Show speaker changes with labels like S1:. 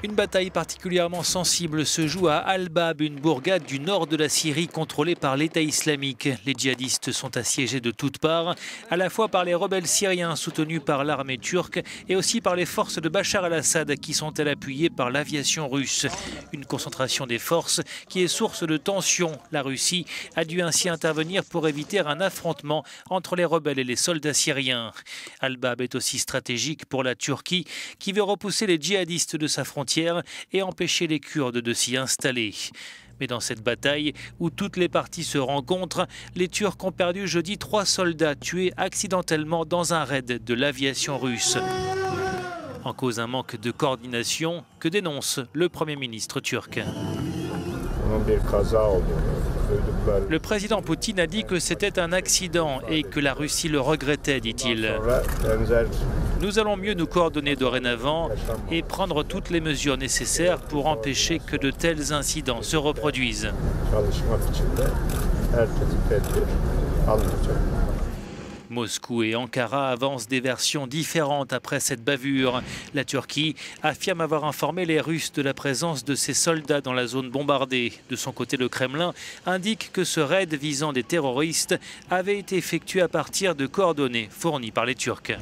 S1: Une bataille particulièrement sensible se joue à Al-Bab, une bourgade du nord de la Syrie contrôlée par l'État islamique. Les djihadistes sont assiégés de toutes parts, à la fois par les rebelles syriens soutenus par l'armée turque et aussi par les forces de Bachar al-Assad qui sont elles appuyées par l'aviation russe. Une concentration des forces qui est source de tensions. La Russie a dû ainsi intervenir pour éviter un affrontement entre les rebelles et les soldats syriens. Al-Bab est aussi stratégique pour la Turquie qui veut repousser les djihadistes de sa frontière et empêcher les Kurdes de s'y installer. Mais dans cette bataille, où toutes les parties se rencontrent, les Turcs ont perdu jeudi 3 soldats tués accidentellement dans un raid de l'aviation russe. En cause un manque de coordination que dénonce le Premier ministre turc. Le président Poutine a dit que c'était un accident et que la Russie le regrettait, dit-il. Nous allons mieux nous coordonner dorénavant et prendre toutes les mesures nécessaires pour empêcher que de tels incidents se reproduisent. Moscou et Ankara avancent des versions différentes après cette bavure. La Turquie affirme avoir informé les Russes de la présence de ses soldats dans la zone bombardée. De son côté, le Kremlin indique que ce raid visant des terroristes avait été effectué à partir de coordonnées fournies par les Turcs.